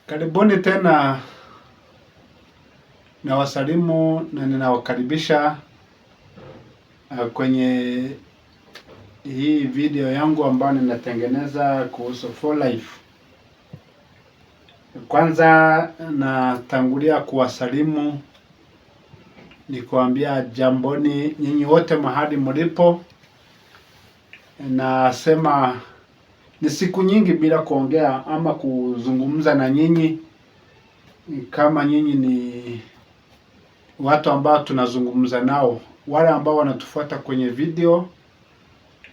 Karibuni tena na wasalimu na ninawakaribisha kwenye hii video yangu ambayo ninatengeneza kuhusu For Life. Kwanza natangulia kuwasalimu ni kuambia jamboni nyinyi wote mahali mlipo. Nasema ni siku nyingi bila kuongea ama kuzungumza na nyinyi. Kama nyinyi ni watu ambao tunazungumza nao, wale ambao wanatufuata kwenye video,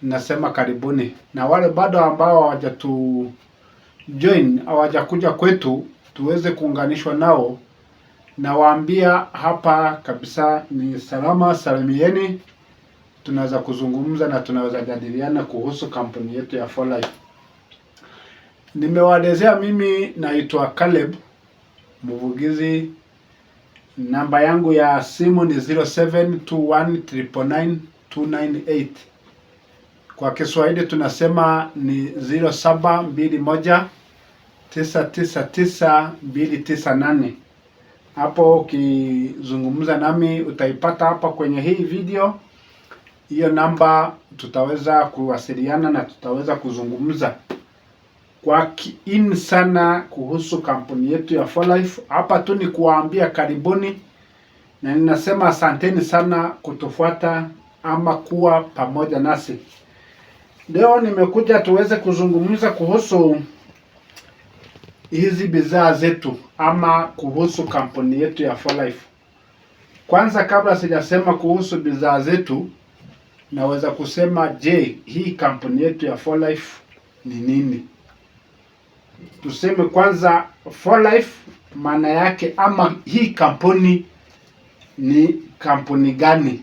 nasema karibuni. Na wale bado ambao hawajatu join, hawajakuja kwetu tuweze kuunganishwa nao, na waambia hapa kabisa ni salama salimieni. Tunaweza kuzungumza na tunaweza jadiliana kuhusu kampuni yetu ya For Life. Nimewaelezea mimi naitwa Caleb Muvugizi. Namba yangu ya simu ni 0721999298. Kwa Kiswahili tunasema ni 0721999298. Hapo ukizungumza nami utaipata hapa kwenye hii video. Hiyo namba tutaweza kuwasiliana na tutaweza kuzungumza kwa kiini sana kuhusu kampuni yetu ya For Life. Hapa tu ni kuwaambia karibuni, na ninasema asanteni sana kutufuata ama kuwa pamoja nasi. Leo nimekuja tuweze kuzungumza kuhusu hizi bidhaa zetu ama kuhusu kampuni yetu ya For Life. Kwanza kabla sijasema kuhusu bidhaa zetu, naweza kusema je, hii kampuni yetu ya For Life ni nini? Tuseme kwanza For Life maana yake, ama hii kampuni ni kampuni gani?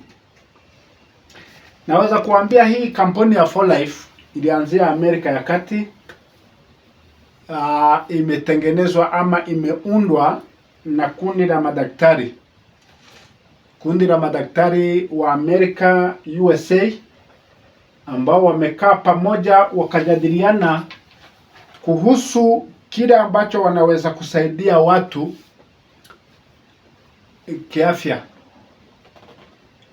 Naweza kuambia hii kampuni ya For Life ilianzia Amerika ya Kati. Imetengenezwa ama imeundwa na kundi la madaktari. Kundi la madaktari wa Amerika, USA, ambao wamekaa pamoja wakajadiliana kuhusu kile ambacho wanaweza kusaidia watu kiafya.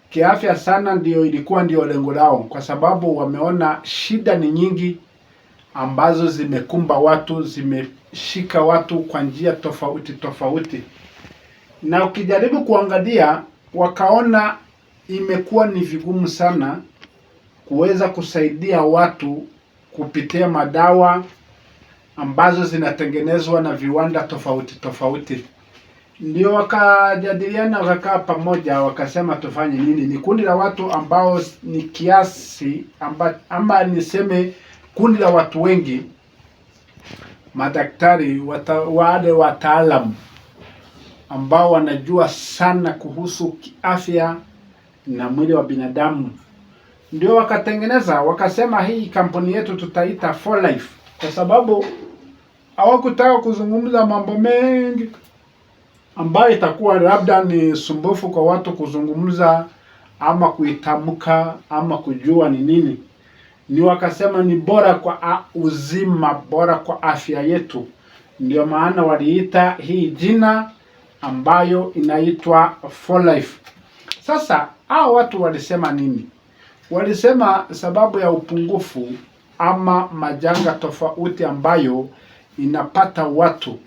Kiafya sana ndio ilikuwa lengo lao, kwa sababu wameona shida ni nyingi ambazo zimekumba watu, zimeshika watu kwa njia tofauti tofauti. Na ukijaribu kuangalia, wakaona imekuwa ni vigumu sana kuweza kusaidia watu kupitia madawa ambazo zinatengenezwa na viwanda tofauti tofauti. Ndio wakajadiliana, wakakaa pamoja, wakasema tufanye nini. Ni kundi la watu ambao ni kiasi ama niseme kundi la watu wengi, madaktari, wale wataalamu ambao wanajua sana kuhusu kiafya na mwili wa binadamu. Ndio wakatengeneza, wakasema hii kampuni yetu tutaita For Life, kwa sababu hawakutaka kuzungumza mambo mengi ambayo itakuwa labda ni sumbufu kwa watu kuzungumza ama kuitamka ama kujua ni nini. Ni wakasema ni bora kwa uzima, bora kwa afya yetu. Ndio maana waliita hii jina ambayo inaitwa For Life. Sasa hao watu walisema nini? Walisema sababu ya upungufu ama majanga tofauti ambayo inapata watu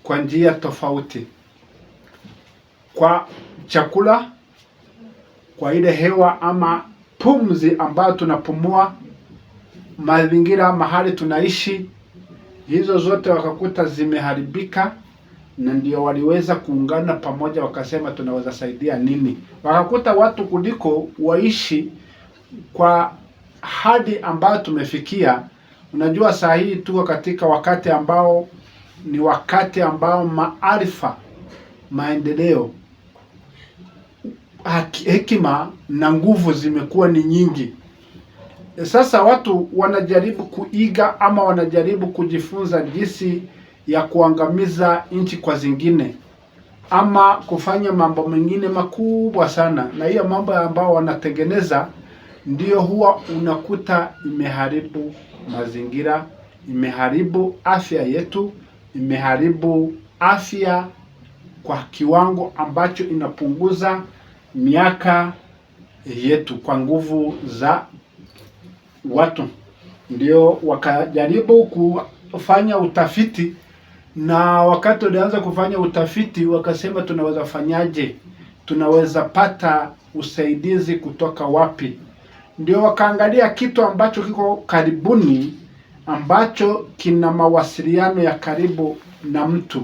kwa njia tofauti, kwa chakula, kwa ile hewa ama pumzi ambayo tunapumua, mazingira mahali tunaishi, hizo zote wakakuta zimeharibika. Na ndio waliweza kuungana pamoja, wakasema tunaweza saidia nini. Wakakuta watu kuliko waishi kwa hadi ambayo tumefikia. Unajua saa hii tuko katika wakati ambao ni wakati ambao maarifa, maendeleo, hekima na nguvu zimekuwa ni nyingi. Sasa watu wanajaribu kuiga ama wanajaribu kujifunza jinsi ya kuangamiza nchi kwa zingine ama kufanya mambo mengine makubwa sana, na hiyo mambo ambao wanatengeneza ndio huwa unakuta imeharibu mazingira, imeharibu afya yetu, imeharibu afya kwa kiwango ambacho inapunguza miaka yetu kwa nguvu za watu. Ndio wakajaribu kufanya utafiti, na wakati walianza kufanya utafiti wakasema tunaweza fanyaje, tunaweza pata usaidizi kutoka wapi? Ndio wakaangalia kitu ambacho kiko karibuni, ambacho kina mawasiliano ya karibu na mtu.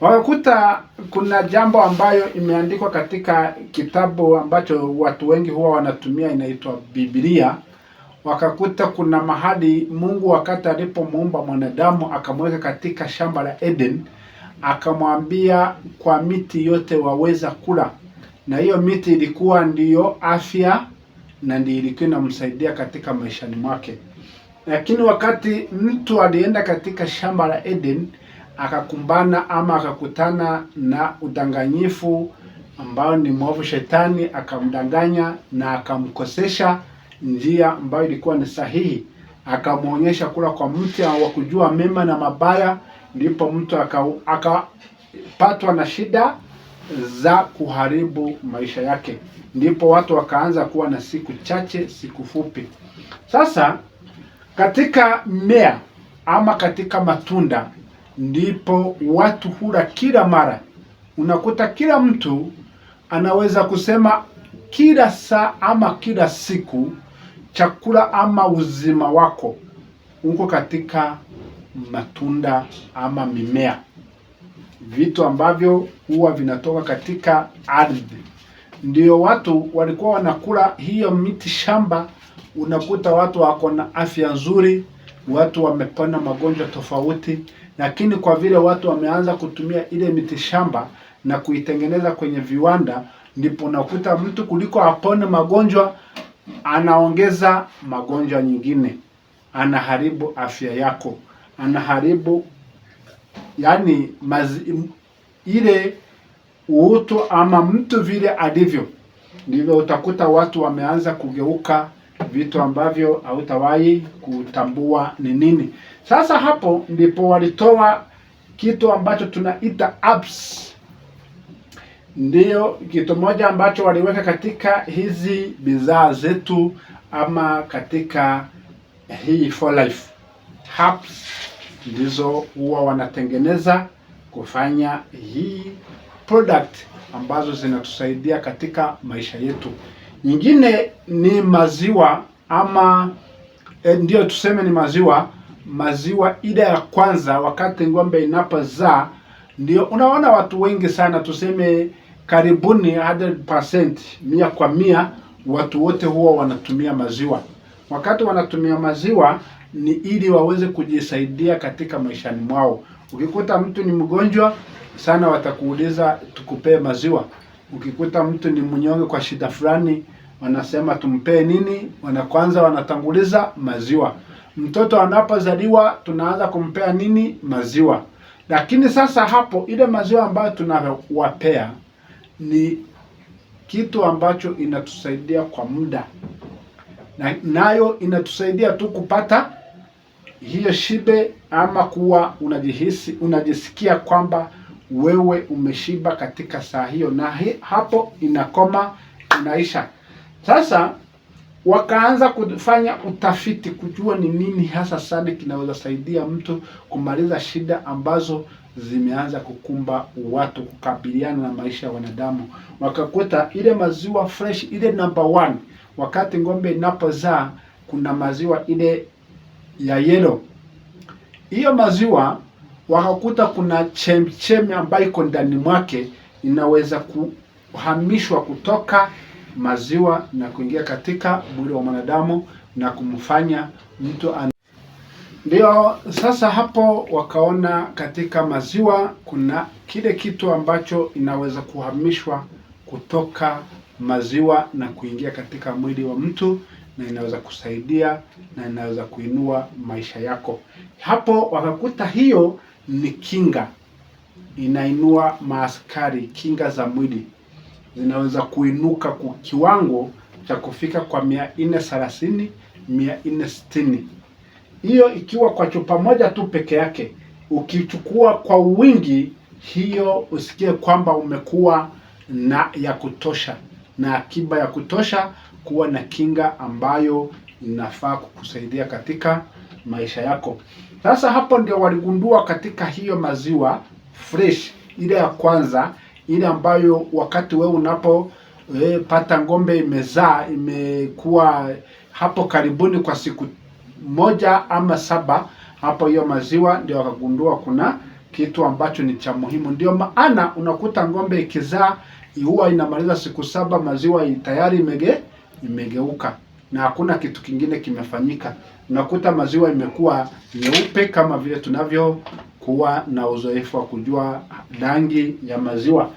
Wakakuta kuna jambo ambayo imeandikwa katika kitabu ambacho watu wengi huwa wanatumia, inaitwa Biblia. Wakakuta kuna mahali Mungu wakati alipomuumba mwanadamu akamweka katika shamba la Eden, akamwambia kwa miti yote waweza kula, na hiyo miti ilikuwa ndiyo afya na ndiyo ilikuwa inamsaidia katika maishani mwake. Lakini wakati mtu alienda katika shamba la Eden, akakumbana ama akakutana na udanganyifu ambao ni mwovu Shetani, akamdanganya na akamkosesha njia ambayo ilikuwa ni sahihi, akamuonyesha kula kwa mti wa kujua mema na mabaya. Ndipo mtu akapatwa na shida za kuharibu maisha yake. Ndipo watu wakaanza kuwa na siku chache, siku fupi. Sasa katika mmea ama katika matunda ndipo watu hula kila mara. Unakuta kila mtu anaweza kusema kila saa ama kila siku chakula ama uzima wako uko katika matunda ama mimea, vitu ambavyo huwa vinatoka katika ardhi. Ndio watu walikuwa wanakula hiyo miti shamba. Unakuta watu wako na afya nzuri, watu wamepona magonjwa tofauti. Lakini kwa vile watu wameanza kutumia ile miti shamba na kuitengeneza kwenye viwanda, ndipo unakuta mtu kuliko apone magonjwa anaongeza magonjwa nyingine, anaharibu afya yako, anaharibu ile utu ama mtu vile alivyo. Ndivyo utakuta watu wameanza kugeuka vitu ambavyo hautawahi kutambua ni nini. Sasa hapo ndipo walitoa kitu ambacho tunaita apps. Ndiyo kitu moja ambacho waliweka katika hizi bidhaa zetu ama katika hii For Life. Apps ndizo huwa wanatengeneza kufanya hii product ambazo zinatusaidia katika maisha yetu. Nyingine ni maziwa ama ndio tuseme ni maziwa ile ya kwanza wakati ng'ombe inapozaa. Ndio unaona watu wengi sana, tuseme karibuni 100%, 100% watu wote huwa wanatumia maziwa. Wakati wanatumia maziwa ni ili waweze kujisaidia katika maishani mwao. Ukikuta mtu ni mgonjwa sana, watakuuliza tukupee maziwa. Ukikuta mtu ni mnyonge kwa shida fulani, wanasema tumpee nini? Kwanza wanatanguliza maziwa. Mtoto anapozaliwa tunaanza kumpea nini? Maziwa. Lakini sasa hapo ile maziwa ambayo tunawapea ni kitu ambacho inatusaidia kwa muda, nayo inatusaidia tu kupata hiyo shibe ama kuwa unajisikia kwamba wewe umeshiba katika saa hiyo, na hapo inakoma, inaisha. Sasa wakaanza kufanya utafiti kujua ni nini hasa sana kinaweza saidia mtu kumaliza shida ambazo zimeanza kukumba watu, kukabiliana na maisha ya wanadamu. Wakakuta ile maziwa fresh, ile number 1, wakati ng'ombe inapozaa kuna maziwa ile ya yellow. Hiyo maziwa wakakuta kuna chemchemi ambayo iko ndani mwake, inaweza kuhamishwa kutoka maziwa na kuingia katika mwili wa mwanadamu na kumfanya mtu ndio. Sasa hapo wakaona katika maziwa kuna kile kitu ambacho inaweza kuhamishwa kutoka maziwa na kuingia katika mwili wa mtu, na inaweza kusaidia na inaweza kuinua maisha yako. Hapo wakakuta hiyo ni kinga, inainua maaskari, kinga za mwili zinaweza kuinuka kwa kiwango cha kufika kwa 430, 460. Hiyo ikiwa kwa chupa moja tu peke yake ukichukua kwa wingi, hiyo usikie kwamba umekuwa na ya kutosha na akiba ya kutosha, kuwa na kinga ambayo inafaa kukusaidia katika maisha yako. Sasa hapo ndio waligundua katika hiyo maziwa fresh, ile ya kwanza, ile ambayo wakati wewe unapo pata ng'ombe imezaa, imekuwa hapo karibuni kwa siku 1 ama 7, hapo hiyo maziwa ndio wakagundua kuna kitu ambacho ni cha muhimu. Ndio maana unakuta ng'ombe ikizaa huwa inamaliza siku 7, maziwa tayari imegeuka na hakuna kitu kingine kimefanyika. Unakuta maziwa imekuwa nyeupe, kama vile tunavyokuwa na uzoefu wa kujua rangi ya maziwa.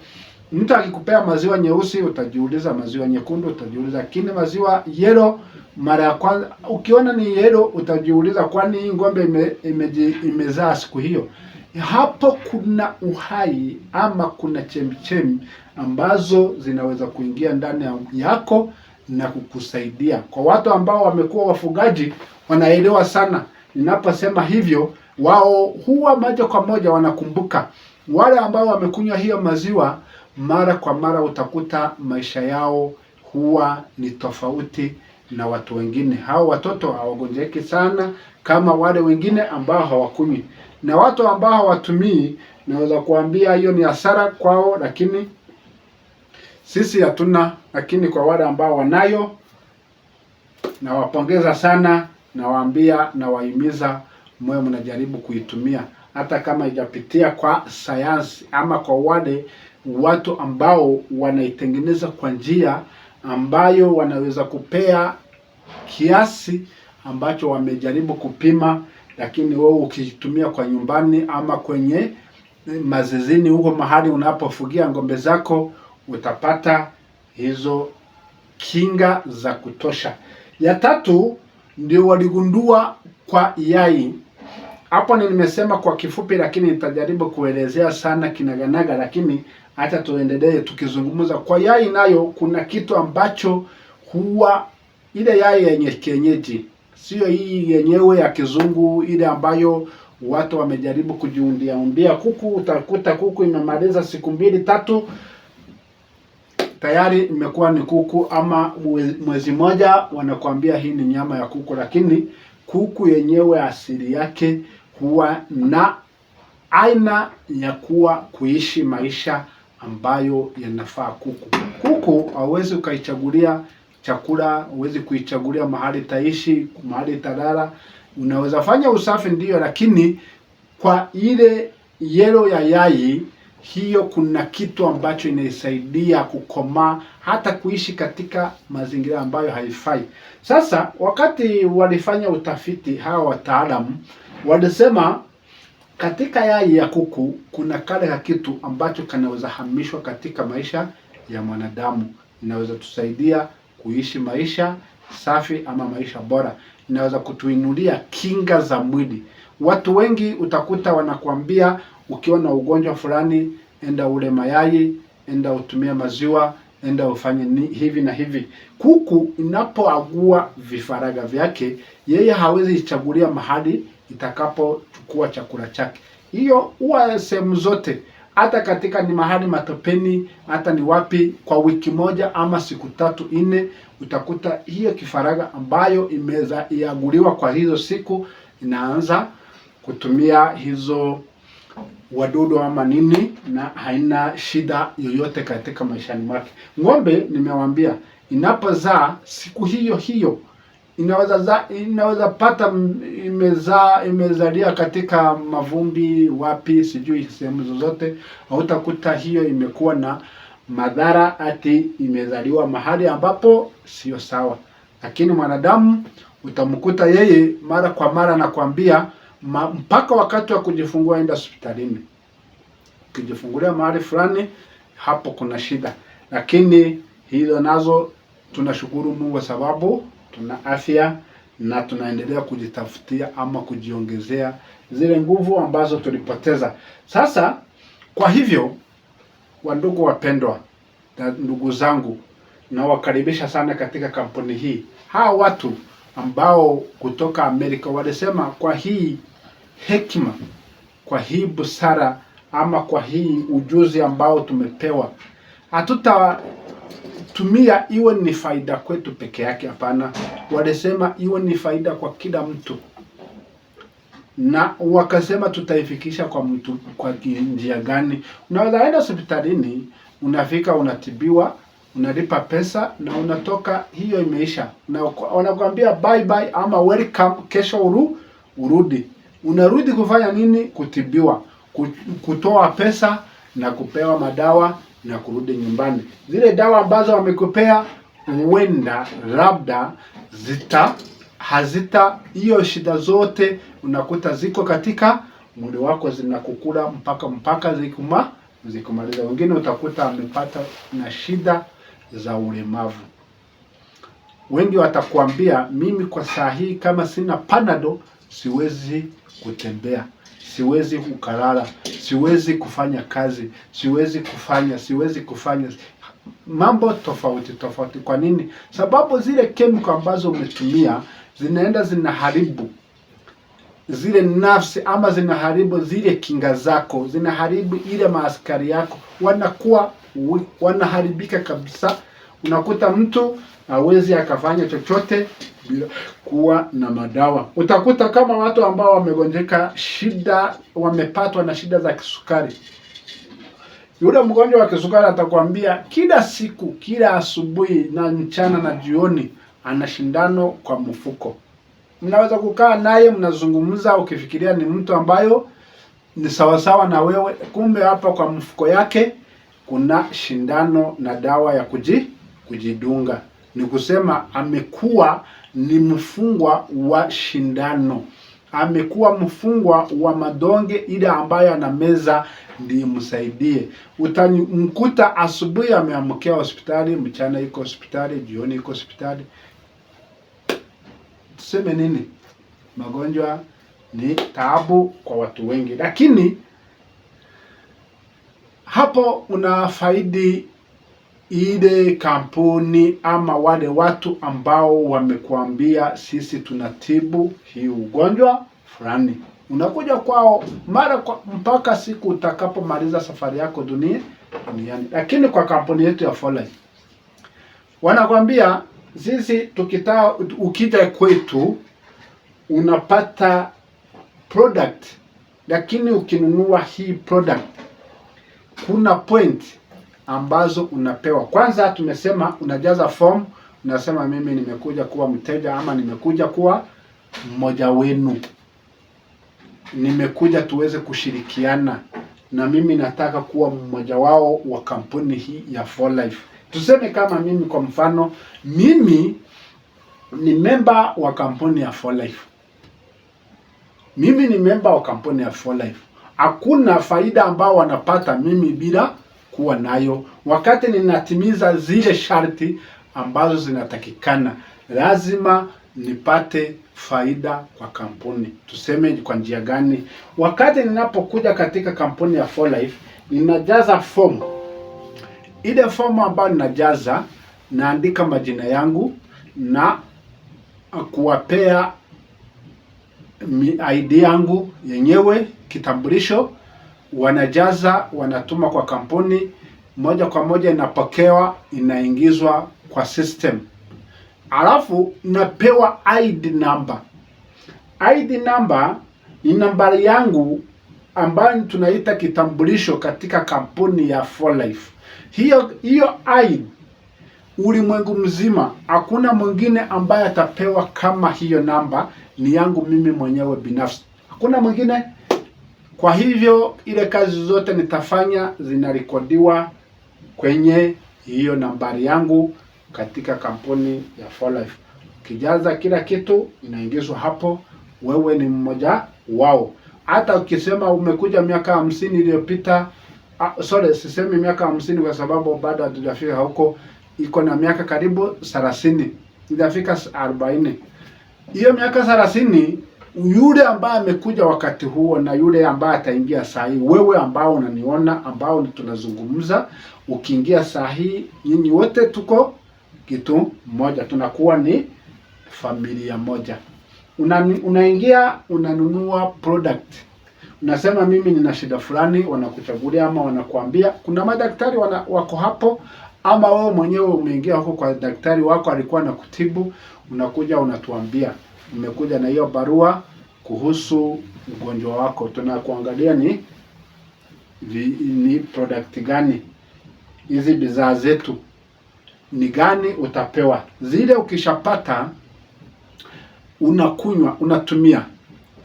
Mtu akikupea maziwa nyeusi utajiuliza, maziwa nyekundu utajiuliza, lakini maziwa yellow mara ya kwanza ukiona ni yellow utajiuliza, kwani hii ng'ombe imezaa siku hiyo? Hapo kuna uhai ama kuna chemchemi ambazo zinaweza kuingia ndani yako na kukusaidia. Kwa watu ambao wamekuwa wafugaji wanaelewa sana ninaposema hivyo, wao huwa moja kwa moja wanakumbuka. Wale ambao wamekunywa hiyo maziwa mara kwa mara, utakuta maisha yao huwa ni tofauti na watu wengine. Hao watoto hawagonjeki sana kama wale wengine ambao hawakunywi. Na watu ambao hawatumii, naweza kuambia hiyo ni hasara kwao, lakini sisi hatuna. Lakini kwa wale ambao wanayo, nawapongeza sana, nawaambia, nawahimiza mwe mnajaribu kuitumia, hata kama haijapitia kwa sayansi ama kwa wale watu ambao wanaitengeneza kwa njia ambayo wanaweza kupea kiasi ambacho wamejaribu kupima. Lakini wewe ukitumia kwa nyumbani ama kwenye mazizini huko mahali unapofugia ng'ombe zako, utapata hizo kinga za kutosha. Ya tatu ndio waligundua kwa yai. Hapo nimesema kwa kifupi, lakini nitajaribu kuelezea sana kinaganaga, lakini hata tuendelee tukizungumza. Kwa yai nayo kuna kitu ambacho huwa ile yai yenye kienyeji, sio hii yenyewe ya kizungu, ile ambayo watu wamejaribu kujiundia kuku. Utakuta kuku imemaliza siku 2-3 tayari imekuwa ni kuku, ama mwezi mmoja wanakuambia hii ni nyama ya kuku. Lakini kuku yenyewe asili yake huwa na aina ya kuishi maisha ambayo yanafaa kuku. Kuku hauwezi ukaichagulia chakula, huwezi kuichagulia mahali taishi, mahali italala. Unaweza fanya usafi ndio, lakini kwa ile yellow ya yai hiyo, kuna kitu ambacho inaisaidia kukomaa, hata kuishi katika mazingira ambayo haifai. Sasa wakati walifanya utafiti hawa wataalamu, walisema katika yai ya kuku kuna kale kitu ambacho kanaweza hamishwa katika maisha ya mwanadamu. Inaweza tusaidia kuishi maisha safi ama maisha bora. Inaweza kutuinulia kinga za mwili. Watu wengi utakuta wanakuambia ukiwa na ugonjwa fulani, enda ule mayai, enda utumie maziwa, enda ufanye hivi na hivi. Kuku inapoagua vifaranga vyake, yeye hawezi ichagulia mahali itakapochukua chakula chake. Hiyo huwa sehemu zote, hata katika ni mahali matopeni, hata ni wapi, kwa wiki moja ama siku 3-4, utakuta hiyo kifaranga ambayo imeza iaguliwa kwa hizo siku inaanza kutumia hizo wadudu ama nini, na haina shida yoyote katika maishani mwake. Ng'ombe nimewaambia inapozaa siku hiyo hiyo inaweza pata imezalia katika mavumbi wapi sijui sehemu zozote, hautakuta hiyo imekuwa na madhara ati imezaliwa mahali ambapo sio sawa. Lakini mwanadamu utamkuta yeye mara kwa mara nakwambia, mpaka wakati wa kujifungua enda hospitalini. Ukijifungulia mahali fulani, hapo kuna shida. Lakini hizo nazo tunashukuru Mungu sababu tuna afya na tunaendelea kujitafutia ama kujiongezea zile nguvu ambazo tulipoteza. Sasa kwa hivyo, wandugu wapendwa na ndugu zangu, nawakaribisha sana katika kampuni hii. Hawa watu ambao kutoka Amerika walisema kwa hii hekima kwa hii busara ama kwa hii ujuzi ambao tumepewa, hatutatumia iwe ni faida kwetu peke yake. Hapana, walisema iwe ni faida kwa kila mtu, na wakasema tutaifikisha kwa mtu kwa njia gani? Unaweza enda hospitalini, unafika, unatibiwa, unalipa pesa na unatoka, hiyo imeisha, na wanakuambia bye bye ama welcome, kesho urudi. Unarudi kufanya nini? Kutibiwa, kutoa pesa na kupewa madawa na kurudi nyumbani. Zile dawa ambazo wamekupea huenda labda hazita hiyo shida zote unakuta ziko katika mwili wako, zinakukula mpaka zikumaliza. Wengine utakuta amepata na shida za ulemavu. Wengi watakuambia mimi kwa saa hii kama sina Panadol siwezi kutembea, siwezi kukalala, siwezi kufanya kazi, siwezi kufanya mambo tofauti. Kwa nini? Sababu zile chemical ambazo umetumia zinaenda zinaharibu zile nafsi, ama zinaharibu zile kinga zako, zinaharibu ile maaskari yako, wanaharibika kabisa. Unakuta mtu hawezi akafanya chochote bila kuwa na madawa. Utakuta kama watu ambao wamegonjeka wamepatwa na shida za kisukari. Yule mgonjwa wa kisukari atakwambia kila siku, kila asubuhi na mchana na jioni ana shindano kwa mfuko. Mnaweza kukaa naye mnazungumza, ukifikiria ni mtu ambayo ni sawasawa na wewe, kumbe hapa kwa mfuko yake kuna shindano na dawa ya kujidunga. Ni kusema amekuwa ni mfungwa wa shindano, amekuwa mfungwa wa madonge ile ambayo anameza ndiyo msaidie. Utamkuta asubuhi ameamkia hospitali, mchana iko hospitali, jioni iko hospitali. Tuseme nini? Magonjwa ni taabu kwa watu wengi, lakini hapo unafaidi ile kampuni ama wale watu ambao wamekuambia sisi tunatibu hii ugonjwa fulani. Unakuja kwao mpaka siku utakapomaliza safari yako duniani. Lakini kwa kampuni yetu ya 4Life wanakwambia sisi ukija kwetu unapata product, lakini ukinunua hii product kuna point ambazo unapewa. Kwanza tumesema unajaza form, unasema mimi nimekuja kuwa mteja ama nimekuja kuwa mmoja wenu, nimekuja tuweze kushirikiana na mimi nataka kuwa mmoja wao wa kampuni hii ya 4Life. Tuseme kama mimi kwa mfano, mimi ni member wa kampuni ya 4Life. Mimi ni member wa kampuni ya 4Life. Hakuna faida ambao wanapata mimi bila kuwa nayo. Wakati ninatimiza zile sharti ambazo zinatakikana, lazima nipate faida kwa kampuni. Tuseme kwa njia gani? Wakati ninapokuja katika kampuni ya 4Life, ninajaza form. Ile form ambayo ninajaza, naandika majina yangu na kuwapea ID yangu yenyewe, kitambulisho. Wanajaza, wanatuma kwa kampuni, moja kwa moja inapokewa, inaingizwa kwa system. Alafu napewa ID number. ID number ni nambari yangu ambayo tunaita kitambulisho katika kampuni ya 4Life. Hiyo ID ulimwengu mzima hakuna mwingine ambaye atapewa kama hiyo namba, ni yangu mimi mwenyewe binafsi, hakuna mwingine. Kwa hivyo ile kazi zote nitafanya zinarekodiwa kwenye hiyo nambari yangu katika kampuni ya 4Life. Ukijaza kila kitu inaingizwa hapo, wewe ni mmoja wao. Hata ukisema umekuja miaka 50 iliyopita, sisemi miaka 50 kwa sababu bado hatujafika huko, iko na miaka karibu 30, itafika 40. Hiyo miaka 30, yule ambaye amekuja wakati huo na yule ambaye ataingia saa hii, wewe ambao unaniona, ambao tunazungumza, ukiingia saa hii, nyinyi wote tuko kitu moja, tunakuwa ni familia moja. Unaingia, unanunua product. unasema mimi nina shida fulani, wanakuchagulia ama wanakuambia kuna madaktari wako hapo, ama wewe mwenyewe umeingia huko kwa daktari wako alikuwa anakutibu, unakuja unatuambia umekuja na hiyo barua kuhusu ugonjwa wako. Tunakuangalia ni product gani, hizi bidhaa zetu ni gani utapewa. Zile ukishapata unakunywa, unatumia,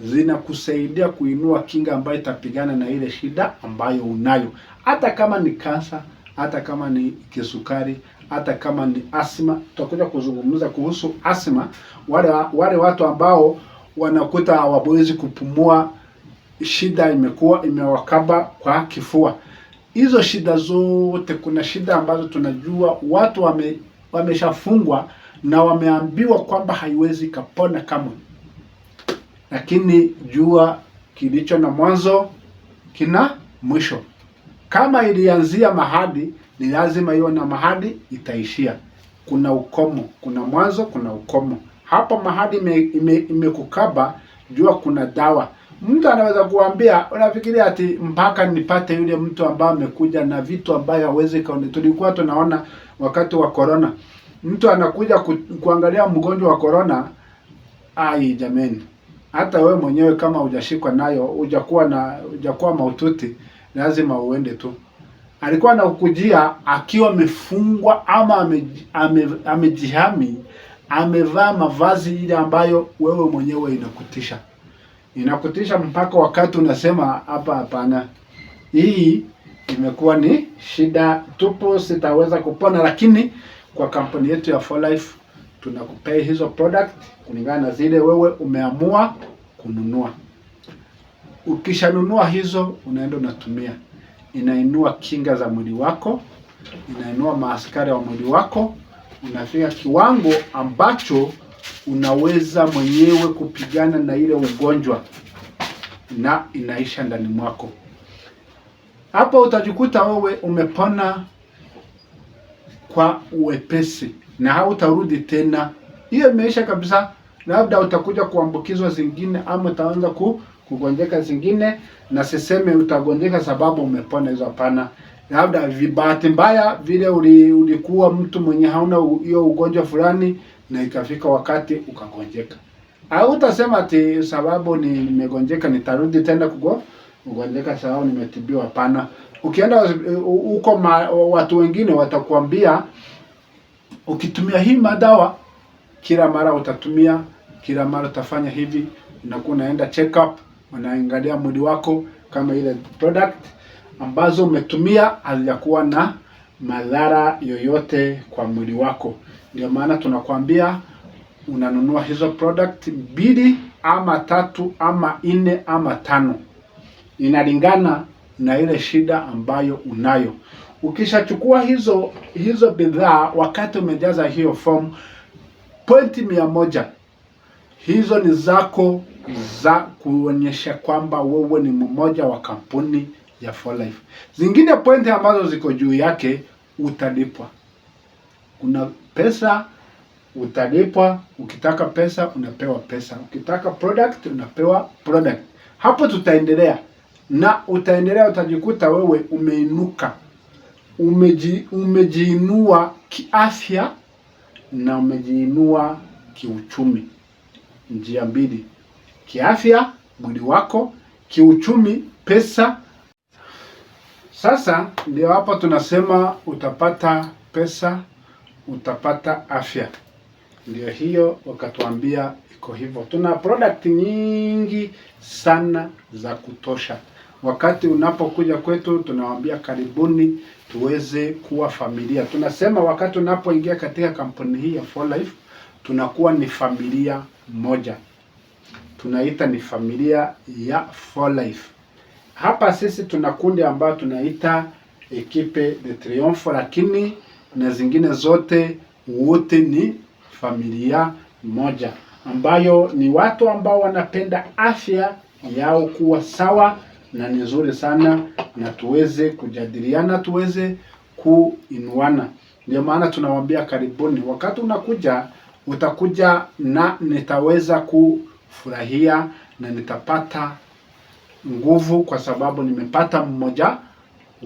zinakusaidia kuinua kinga ambayo itapigana na ile shida ambayo unayo, hata kama ni kansa, hata kama ni kisukari, hata kama ni asma. Tutakuja kuzungumza kuhusu asma, wale watu ambao wanakuta hawawezi kupumua, shida imewakaba kwa kifua. Hizo shida zote, kuna shida ambazo tunajua watu wameshafungwa na wameambiwa kwamba haiwezi kapona kamwe. Lakini jua kilicho na mwanzo kina mwisho. Kama ilianzia mahali, ni lazima iwe na mahali itaishia. Kuna ukomo, kuna mwanzo, kuna ukomo. Hapa mahali imekukaba, jua kuna dawa. Mtu anaweza kuambia, unafikiria ati mpaka nipate yule mtu ambaye amekuja na vitu ambayo hawezi kaone. Tulikuwa tunaona wakati wa corona, mtu anakuja kuangalia mgonjwa wa corona. Ai jameni, hata wewe mwenyewe kama hujashikwa nayo, hujakuwa mahututi, lazima uende tu. Alikuwa anakujia akiwa amefungwa ama amejihami, amevaa mavazi ile ambayo wewe mwenyewe inakutisha mpaka wakati unasema hapa hapana, hii imekuwa ni shida tupo, sitaweza kupona. Lakini kwa kampuni yetu ya 4Life tunakupea hizo product kulingana na zile wewe umeamua kununua. Ukishanunua hizo, unaenda unatumia, inainua kinga za mwili wako, inainua maaskari wa mwili wako, unafika kiwango ambacho unaweza mwenyewe kupigana na ile ugonjwa na inaisha ndani mwako. Hapo utajikuta wewe umepona kwa uwepesi na hautarudi tena. Hiyo imeisha kabisa. Labda utakuja kuambukizwa zingine ama utaanza kugonjeka zingine, na siseme utagonjeka sababu umepona hizo, hapana. Labda vibahati mbaya vile ulikuwa mtu mwenye hauna hiyo ugonjwa fulani na ikafika wakati ukagonjeka. Au utasema ati sababu nimegonjeka nitarudi tena kugonjeka sababu nimetibiwa, hapana. Ukienda huko watu wengine watakuambia ukitumia hii madawa kila mara utatumia, kila mara utafanya hivi, unakuwa unaenda check up, wanaangalia mwili wako kama ile product ambazo umetumia hazijakuwa na madhara yoyote kwa mwili wako. Ndio maana tunakwambia unanunua hizo product 2 ama 3 ama 4 ama 5, inalingana na ile shida ambayo unayo. Ukishachukua hizo bidhaa, wakati umejaza hiyo form, pointi 100 hizo ni zako za kuonyesha kwamba wewe ni mmoja wa kampuni ya 4Life. Zingine pointi ambazo ziko juu yake, utalipwa. Kuna pesa utalipwa, ukitaka pesa unapewa pesa, ukitaka product unapewa product. Hapo tutaendelea na utaendelea, utajikuta wewe umeinuka, umejiinua kiafya na umejiinua kiuchumi. Njia mbili: kiafya mwili wako, kiuchumi pesa. Sasa ndio hapo tunasema utapata pesa, utapata afya. Ndio hiyo wakatuambia iko hivyo. Tuna product nyingi sana za kutosha. Wakati unapokuja kwetu tunawaambia karibuni tuweze kuwa familia. Tunasema wakati unapoingia katika kampuni hii ya 4Life tunakuwa ni familia moja. Tunaita ni familia ya 4Life. Hapa sisi tuna kundi ambayo tunaita Equipe de Triomphe, lakini na zingine zote wote ni familia moja, ambayo ni watu ambao wanapenda afya yao kuwa sawa na ni nzuri sana, na tuweze kujadiliana, tuweze kuinuana. Ndio maana tunawaambia karibuni. Wakati unakuja, utakuja na nitaweza kufurahia na nitapata nguvu kwa sababu nimepata mmoja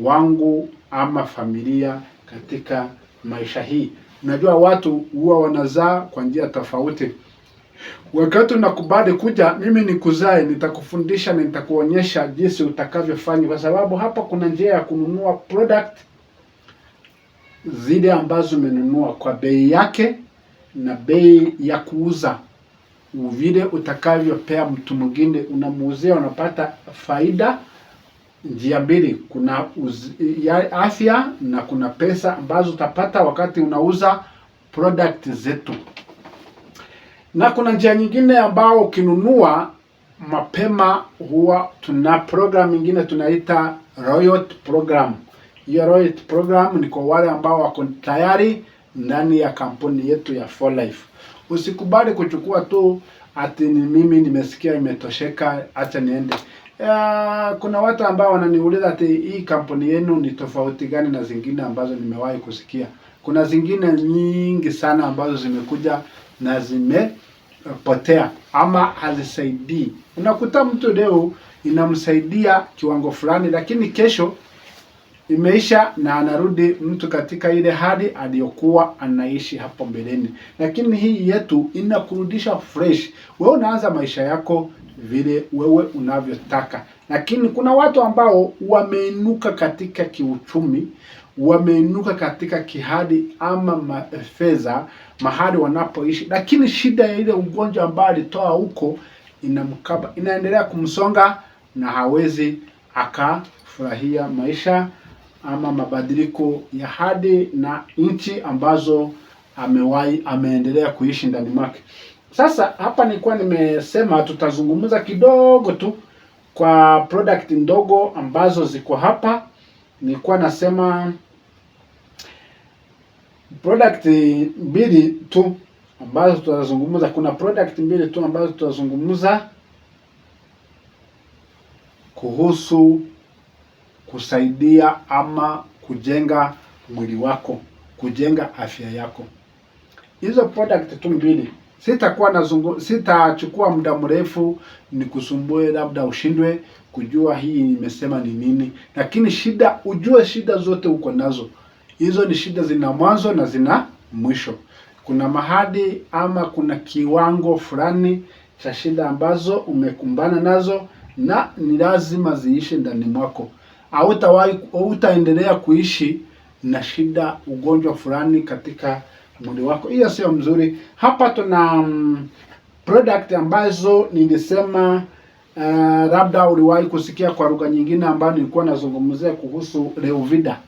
wangu ama familia katika maisha hii. Unajua watu huwa wanazaa kwa njia tofauti. Wakati unakubali kuja, mimi nikuzae, nitakufundisha na nitakuonyesha jinsi utakavyofanya, kwa sababu hapa kuna njia ya kununua product zile ambazo umenunua kwa bei yake na bei ya kuuza. Vile utakavyopea mtu mwingine, unamuuzia, unapata faida njia mbili. Kuna ya afya na kuna pesa ambazo utapata wakati unauza product zetu. Na kuna njia nyingine ambao ukinunua mapema, huwa tuna program nyingine tunaita loyalty program. Hiyo loyalty program ni kwa wale ambao wako tayari ndani ya kampuni yetu ya 4Life. Usikubali kuchukua tu ati ni mimi nimesikia imetosheka acha niende. Kuna watu ambao wananiuliza ati hii kampuni yenu ni tofauti gani na zingine ambazo nimewahi kusikia. Kuna zingine nyingi sana ambazo zimekuja na zimepotea ama hazisaidii. Unakuta mtu leo inamsaidia kiwango fulani, lakini kesho imeisha na anarudi mtu katika ile hali aliyokuwa anaishi hapo mbeleni. Lakini hii yetu inakurudisha fresh. Wewe unaanza maisha yako vile wewe unavyotaka. Lakini kuna watu ambao wameinuka katika kiuchumi, wameinuka katika kihadi ama fedha mahali wanapoishi, lakini shida ya ile ugonjwa ambao alitoa huko inamkaba, inaendelea kumsonga na hawezi akafurahia maisha ama mabadiliko ya hadi na nchi ambazo ameendelea kuishi ndani mwake. Sasa hapa nilikuwa nimesema tutazungumza kidogo tu kwa product ndogo ambazo ziko hapa. Nilikuwa nasema product mbili tu ambazo tutazungumza. Kuna product mbili tu ambazo tutazungumza kuhusu kusaidia ama kujenga mwili wako, kujenga afya yako. Hizo product tu mbili. Sitachukua muda mrefu nikusumbue labda ushindwe kujua hii nimesema ni nini. Lakini ujue shida zote uko nazo. Hizo ni shida zina mwanzo na zina mwisho. Kuna mahali ama kuna kiwango fulani cha shida ambazo umekumbana nazo na ni lazima ziishe ndani mwako. Hautaendelea kuishi na shida, ugonjwa fulani katika mwili wako. Hiyo sio mzuri. Hapa tuna product ambazo nilisema labda uliwahi kusikia kwa lugha nyingine ambayo nilikuwa nazungumzia kuhusu Reovida.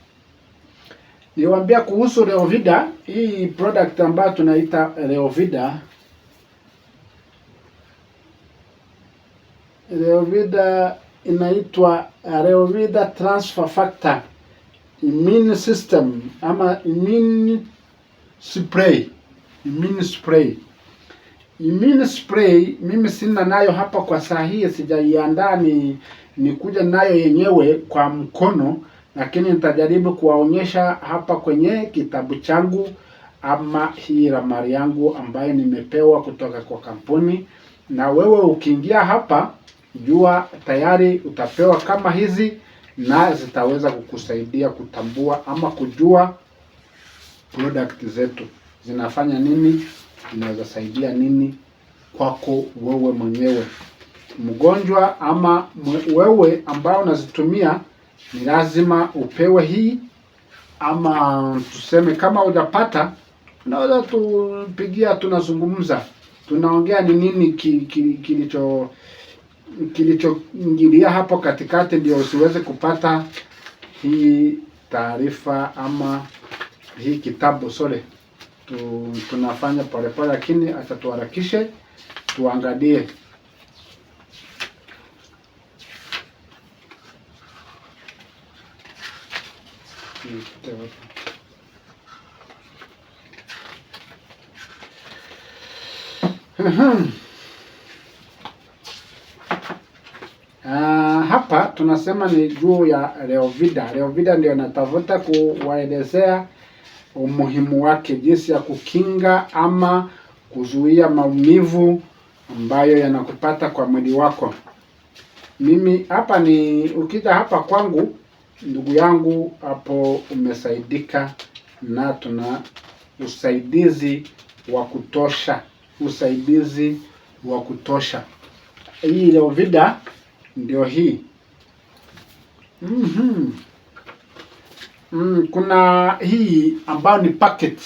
Niwaambia kuhusu Reovida, hii product ambayo tunaita Reovida. Reovida inaitwa Reovida Transfer Factor Immune System ama Immune Spray. Immune Spray mimi sina nayo hapa kwa saa hii, sijaiandaa ni kuja nayo yenyewe kwa mkono, lakini nitajaribu kuwaonyesha hapa kwenye kitabu changu ama hii ramari yangu ambayo nimepewa kutoka kwa kampuni. Na wewe ukiingia hapa, jua tayari utapewa kama hizi na zitaweza kukusaidia kutambua ama kujua product zetu zinafanya nini, inaweza saidia nini kwako wewe mwenyewe mgonjwa ama wewe ambao unazitumia. Ni lazima upewe hii, ama tuseme kama hujapata unaweza tupigia, tunazungumza, tunaongea ni nini kilichoingilia hapo katikati ndio usiweze kupata hii taarifa ama hii kitabu. Tunafanya polepole, lakini acha tuharakishe tuangalie. Hapa tunasema ni juu ya Reovida. Reovida ndio natafuta kuwaelezea umuhimu wake, jinsi ya kukinga ama kuzuia maumivu ambayo yanakupata kwa mwili wako. Mimi hapa ni ukija hapa kwangu, ndugu yangu, hapo umesaidika, na tuna usaidizi wa kutosha, usaidizi wa kutosha. Hii Levovida ndio hii. Kuna hii ambayo ni packet.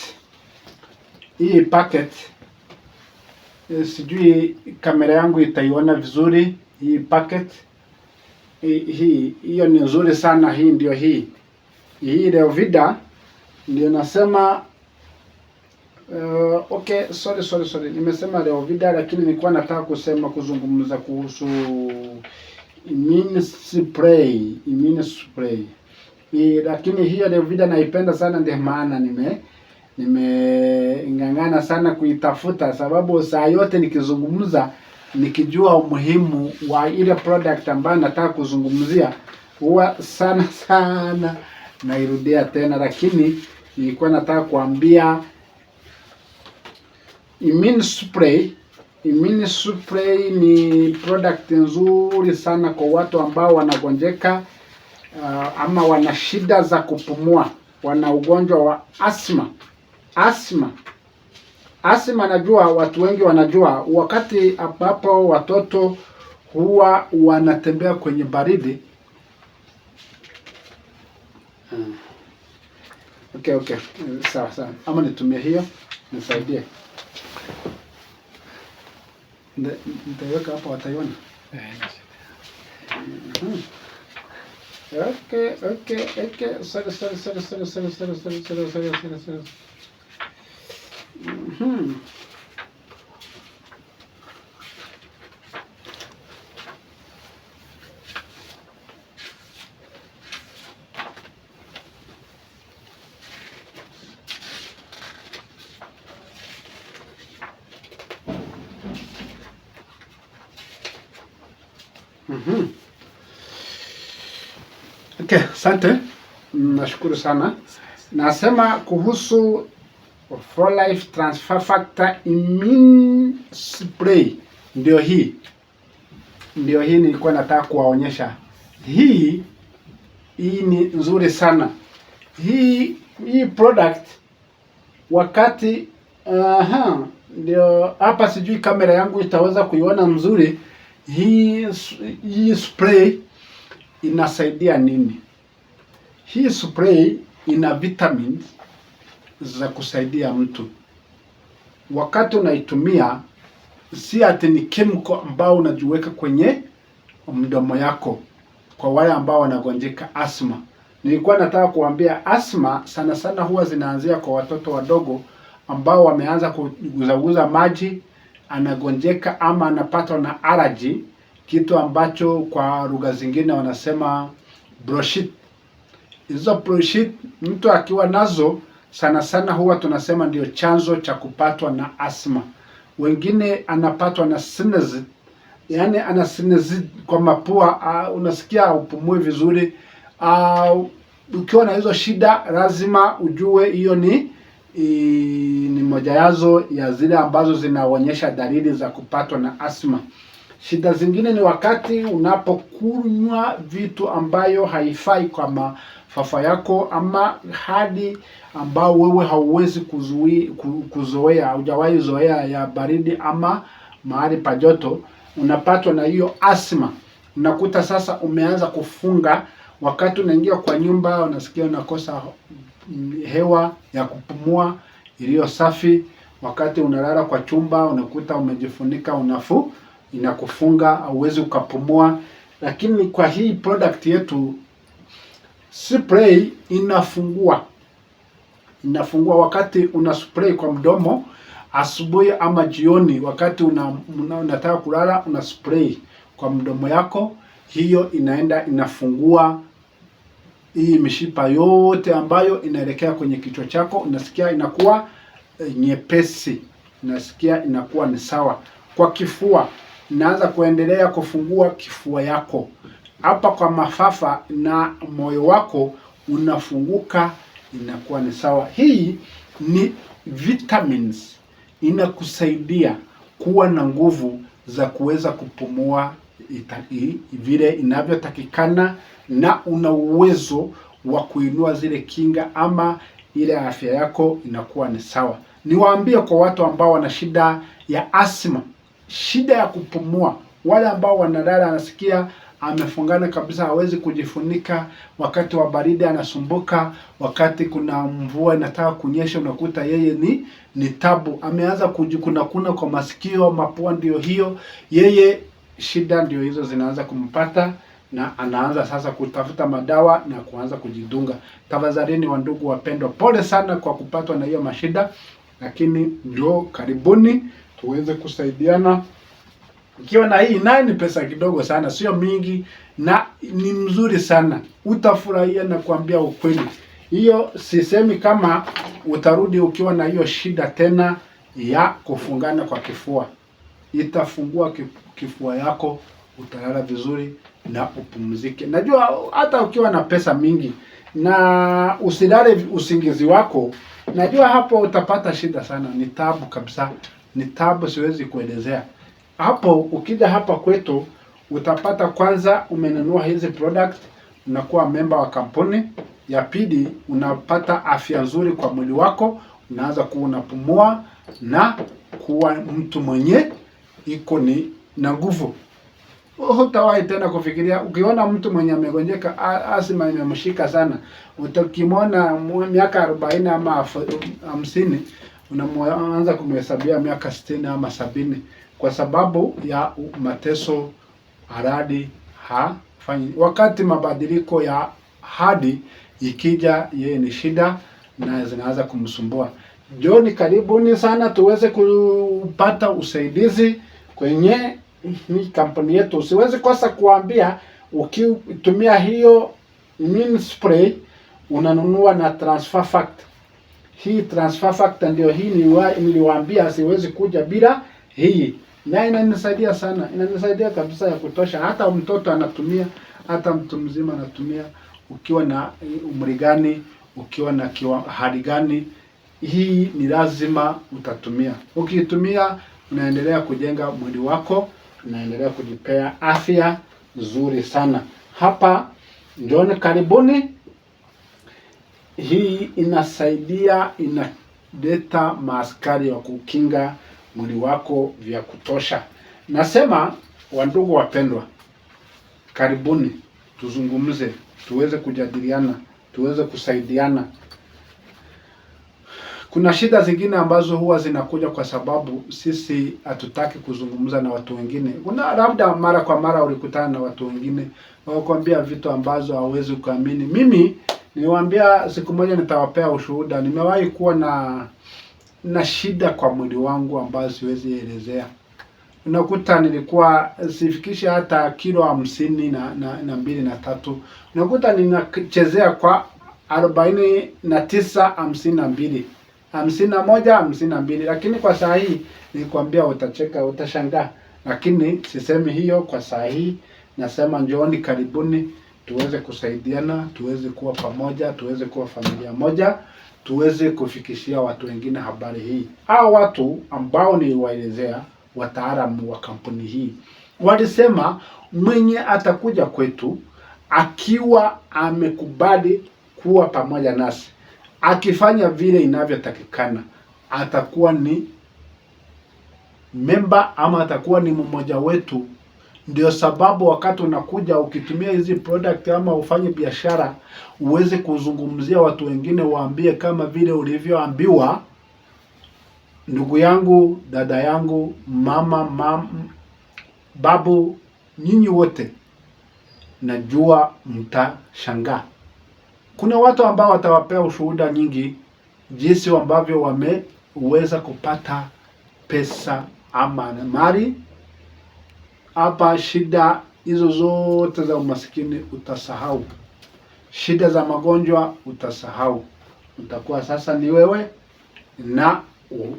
Hii packet sijui kamera yangu itaiona vizuri. Hii packet hiyo ni nzuri sana. Hii ndio hii Levovida ndio nasema. Okay, sorry. Nimesema Levovida, lakini nilikuwa nataka kuzungumza kuhusu immune spray. Lakini hiyo Levovida naipenda sana, ndio maana nimeng'ang'ana sana kuitafuta, sababu saa yote nikizungumza, nikijua umuhimu wa ile product ambayo nataka kuzungumzia, huwa sana nairudia tena. Lakini nilikuwa nataka kuambia immune spray ni product nzuri sana kwa watu ambao wanagonjeka ama wana shida za kupumua, wana ugonjwa wa asthma. Najua watu wengi wanajua, wakati ambapo watoto huwa wanatembea kwenye baridi. Okay. Sawa. Ama nitumie hiyo nisaidie. Nitaweka hapa, wataiona. Okay. Sorry. Okay, asante. Nashukuru sana. Nasema kuhusu For Life Transfer Factor Immune Spray. Ndio hii nilikuwa nataka kuwaonyesha. Hii ni nzuri sana. Hii product wakati ndio hapa, sijui kamera yangu itaweza kuiona mzuri. Hii spray inasaidia nini? Hii spray ina vitamins za kusaidia mtu wakati unaitumia. Si ati ni chemical ambao unajiweka kwenye mdomo yako. Kwa wale ambao wanagonjeka asthma, nilikuwa nataka kuambia asthma sana huwa zinaanzia kwa watoto wadogo ambao wameanza kuguzaguza maji, anagonjeka ama anapatwa na allergy, kitu ambacho kwa lugha zingine wanasema bronchitis. Hizo bronchitis mtu akiwa nazo sana huwa tunasema ndio chanzo cha kupatwa na asthma. Wengine anapatwa na sinus, yani ana sinus kwa mapua, unasikia upumui vizuri. Ukiwa na hizo shida lazima ujue hiyo ni moja yazo ya zile ambazo zinaonyesha dalili za kupatwa na asthma. Shida zingine ni wakati unapokunywa vitu ambayo haifai kwa mafafa yako, ama hadi ambao wewe hauwezi kuzoea, hujawahi zoea ya baridi ama mahali pa joto, unapatwa na hiyo asthma. Unakuta sasa umeanza kufunga. Wakati unaingia kwa nyumba, unasikia unakosa hewa ya kupumua iliyo safi. Wakati unalala kwa chumba, unakuta umejifunika inakufunga, hauwezi ukapumua. Lakini kwa hii product yetu spray inafungua wakati una spray kwa mdomo asubuhi ama jioni. Wakati unataka kulala, una spray kwa mdomo yako, hiyo inafungua hii mishipa yote ambayo inaelekea kwenye kichwa chako. Unasikia inakuwa nyepesi, unasikia inakuwa ni sawa. Kwa kifua, inaanza kuendelea kufungua kifua yako. Hapa kwa mafafa na moyo wako unafunguka, inakuwa ni sawa. Hii ni vitamins, inakusaidia kuwa na nguvu za kuweza kupumua vile inavyotakikana, na una uwezo wa kuinua zile kinga, ama ile afya yako inakuwa ni sawa. Niwaambie kwa watu ambao wana shida ya asma, shida ya kupumua, wale ambao wanalala anasikia amefungana kabisa, hawezi kujifunika, wakati wa baridi anasumbuka, wakati kuna mvua inataka kunyesha unakuta yeye ni tabu, ameanza kujikuna kwa masikio, mapua ndio hiyo, yeye shida ndio hizo zinaanza kumpata, na anaanza sasa kutafuta madawa na kuanza kujidunga. Tafadhalini wandugu wapendwa, pole sana kwa kupatwa na hiyo mashida, lakini ndio karibuni tuweze kusaidiana. Ikiwa na hii naye ni pesa kidogo sana, sio mingi, na ni mzuri sana, utafurahia na kuambia ukweli. Hiyo sisemi kama utarudi ukiwa na hiyo shida tena ya kufungana kwa kifua. Itafungua kifua yako, utalala vizuri na upumzike. Najua hata ukiwa na pesa mingi na usilale usingizi wako, najua hapo utapata shida sana. Ni tabu kabisa, ni tabu siwezi kuelezea. Hapo ukija hapa kwetu utapata, kwanza umenunua hizi product, unakuwa member wa kampuni. Ya pili, unapata afya nzuri kwa mwili wako, unaanza kuwa unapumua na kuwa mtu mwenye iko ni na nguvu. Hutawahi tena kufikiria, ukiona mtu mwenye amegonjeka asima imemshika sana, utakimona miaka 40 ama 50, unaanza kumhesabia miaka 60 ama 70, kwa sababu ya mateso haradi hafanyi. Wakati mabadiliko ya hadi ikija, yeye ni shida na zinaanza kumsumbua. Joni, karibuni sana tuweze kupata usaidizi kwenye hii kampuni yetu. Usiwezi kosa kuambia, ukitumia hiyo Neem spray unanunua na transfer factor. Hii transfer factor ndio hii niliwaambia siwezi kuja bila hii, na inanisaidia sana, inanisaidia kabisa ya kutosha. Hata mtoto anatumia, hata mtu mzima anatumia, ukiwa na umri gani, ukiwa na hali gani, hii ni lazima utatumia. Ukitumia unaendelea kujenga mwili wako, unaendelea kujipea afya nzuri sana. Hapa ndio karibuni. Hii inasaidia, inaleta maaskari wa kukinga mwili wako vya kutosha. Nasema wandugu wapendwa, karibuni tuzungumze, tuweze kujadiliana, tuweze kusaidiana. Kuna shida zingine ambazo huwa zinakuja kwa sababu sisi hatutaki kuzungumza na watu wengine. Kuna labda mara kwa mara ulikutana na watu wengine wakwambia vitu ambazo hauwezi kuamini. Mimi niliwaambia siku moja nitawapea ushuhuda. Nimewahi kuwa na shida kwa mwili wangu ambazo siwezi elezea. Unakuta nilikuwa sifikishi hata kilo 52 na 3. Unakuta ninachezea kwa 49 52. 51 52, lakini kwa saa hii nilikwambia utacheka, utashangaa. Lakini sisemi hiyo kwa saa hii, nasema njooni karibuni tuweze kusaidiana, tuweze kuwa pamoja, tuweze kuwa familia moja, tuweze kufikishia watu wengine habari hii. Hao watu ambao niliwaelezea, wataalamu wa kampuni hii, walisema mwenye atakuja kwetu akiwa amekubali kuwa pamoja nasi, akifanya vile inavyotakikana, atakuwa ni member ama atakuwa ni mmoja wetu. Ndio sababu wakati unakuja ukitumia hizi product ama ufanye biashara, uweze kuzungumzia watu wengine, waambie kama vile ulivyoambiwa. Ndugu yangu, dada yangu, mama, babu, nyinyi wote najua mtashangaa. Kuna watu ambao watawapea ushuhuda nyingi jinsi ambavyo wameweza kupata pesa ama mali. Hapa shida hizo zote za umaskini utasahau. Shida za magonjwa utasahau. Utakuwa sasa ni wewe na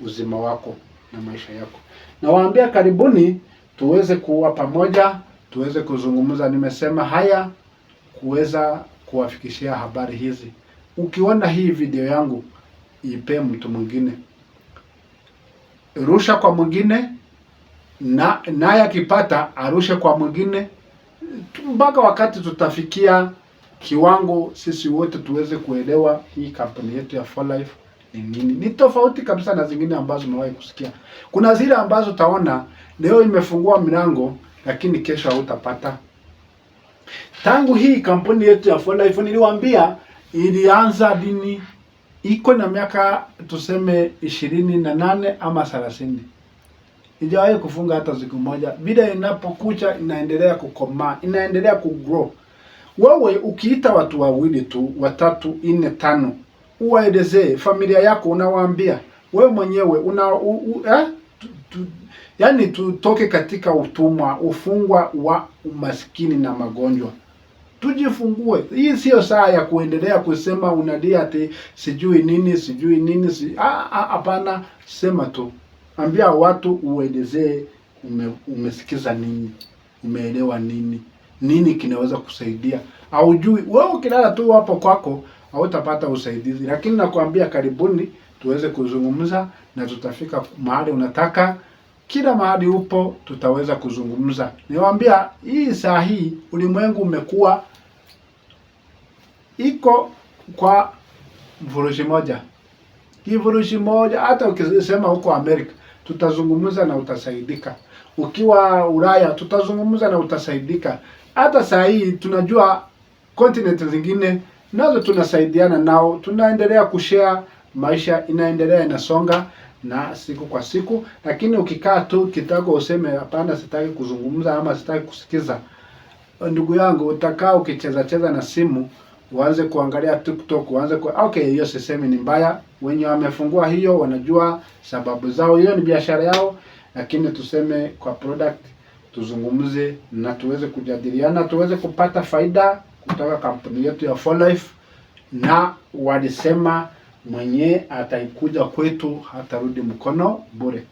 uzima wako na maisha yako. Nawaambia karibuni tuweze kuwa pamoja, tuweze kuzungumza. Nimesema haya kuweza kuwafikishia habari hizi. Ukiona hii video yangu, ipe mtu mwingine, rusha kwa mwingine, na naye akipata arushe kwa mwingine, mpaka wakati tutafikia kiwango sisi wote tuweze kuelewa hii kampuni yetu ya 4Life ni nini. Ni tofauti kabisa na zingine ambazo umewahi kusikia. Kuna zile ambazo utaona leo imefungua milango lakini kesho hautapata. Tangu hii kampuni yetu ya 4Life niliwaambia ilianza lini, iko na miaka tuseme 28 ama 30. Ijawahi kufunga hata siku moja. Bila inapokucha inaendelea kukomaa, inaendelea kugrow. Wewe ukiita watu wawili tu, watatu, 4, 5, uwaelezee familia yako, unawaambia wewe mwenyewe yani tutoke katika utumwa, ufungwa wa umaskini na magonjwa. Tujifungue. Hii sio saa ya kuendelea kusema unalia ati sijui nini. Hapana, sema tu. Ambia watu, uelezee umesikiza nini, umeelewa nini kinaweza kusaidia. Haujui wewe, ukilala tu hapo kwako hautapata usaidizi, lakini nakwambia karibuni tuweze kuzungumza na tutafika mahali unataka. Kila mahali upo tutaweza kuzungumza. Niwaambia hii saa hii ulimwengu umekuwa iko kwa vurushi moja. Hii vurushi moja, hata ukisema huko Amerika tutazungumza na utasaidika. Ukiwa Ulaya tutazungumza na utasaidika. Hata saa hii tunajua continent zingine nazo tunasaidiana nao. Tunaendelea kushare, maisha inaendelea inasonga na siku kwa siku. Lakini ukikaa tu kitako useme hapana, sitaki kuzungumza ama sitaki kusikiza, ndugu yangu, utakaa ukicheza na simu, uanze kuangalia TikTok, okay, hiyo sisemi ni mbaya. Wenye wamefungua hiyo wanajua sababu zao, hiyo ni biashara yao. Lakini tuseme kwa product, tuzungumze na tuweze kujadiliana, tuweze kupata faida kutoka kampuni yetu ya 4Life. Na walisema mwenye ataikuja kwetu hatarudi mkono bure,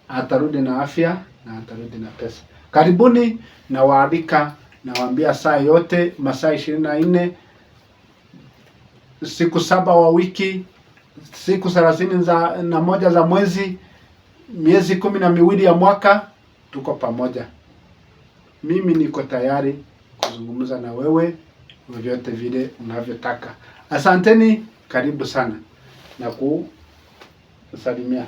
atarudi na afya na atarudi na pesa. Karibuni, na waalika, nawaambia saa yote, masaa 24, siku 7 wa wiki, siku 31 za mwezi, miezi 12 ya mwaka, tuko pamoja. Mimi niko tayari kuzungumza na wewe vyovyote vile unavyotaka. Asanteni, karibu sana na kusalimia.